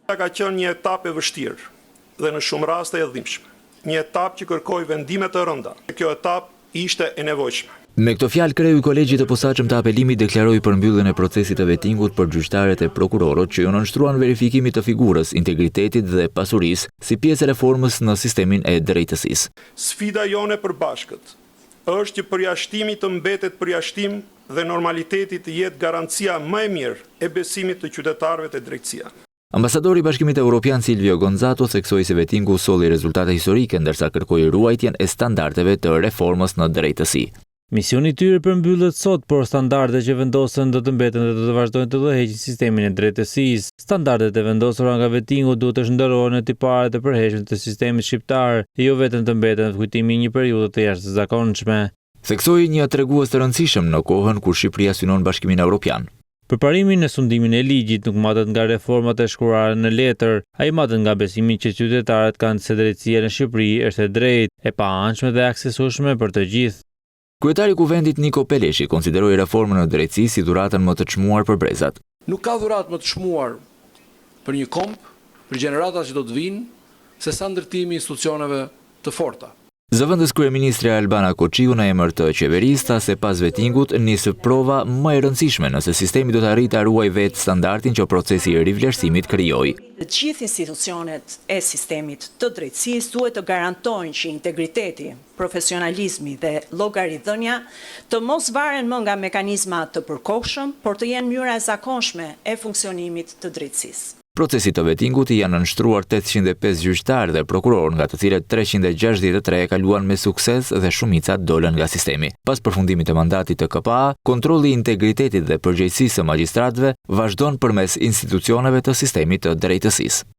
Ka qenë një etapë e vështirë dhe në shumë raste e dhimbshme. Një etapë që kërkoi vendime të rënda. Kjo etapë ishte e nevojshme. Me këto fjalë, kreu i kolegjit të posaçëm të apelimit deklaroi përmbylljen e procesit të vettingut për gjyqtarët e prokurorët që ju nënshtruan verifikimit të figurës, integritetit dhe pasurisë si pjesë e reformës në sistemin e drejtësisë. Sfida jone e përbashkët është që përjashtimi të mbetet përjashtim dhe normaliteti të jetë garancia më e mirë e besimit të qytetarëve te drejtësia. Ambasadori i Bashkimit Evropian Silvio Gonzato theksoi se vettingu solli rezultate historike ndërsa kërkoi ruajtjen e standardeve të reformës në drejtësi. Misioni i tyre përmbyllet sot, por standardet që vendosen do të mbeten dhe do të vazhdojnë të udhëheqin sistemin e drejtësisë. Standardet e vendosura nga vettingu duhet të shndërrohen në tiparet e përhershme të sistemit shqiptar, e jo vetëm të mbeten në kujtimin një periudhe të jashtëzakonshme. Theksoi një tregues të rëndësishëm në kohën kur Shqipëria synon Bashkimin Evropian. Përparimin në sundimin e ligjit nuk matet nga reformat e shkruara në letër, ai matet nga besimi që qytetarët kanë se drejtësia në Shqipëri është e drejtë, e paanshme dhe aksesueshme për të gjithë. Kryetari i Kuvendit Niko Peleshi konsideroi reformën në drejtësi si dhuratën më të çmuar për brezat. Nuk ka dhuratë më të çmuar për një komp, për gjeneratat që do të vinë, se sa ndërtimi i institucioneve të forta. Zëvendës kryeministri Albana Koçiu në emër të qeverisë tha se pas vettingut nis prova më e rëndësishme nëse sistemi do të arrijë ta ruajë vetë standardin që procesi i rivlerësimit krijoi. Të gjithë institucionet e sistemit të drejtësisë duhet të garantojnë që integriteti, profesionalizmi dhe llogaridhënia të mos varen më nga mekanizma të përkohshëm, por të jenë mënyra e zakonshme e funksionimit të drejtësisë. Procesit të vettingut i janë nënshtruar 805 gjyqtarë dhe prokurorë, nga të cilët 363 e kaluan me sukses dhe shumica dolën nga sistemi. Pas përfundimit të mandatit të KPA, kontrolli i integritetit dhe përgjegjësisë së magjistratëve vazhdon përmes institucioneve të sistemit të drejtësisë.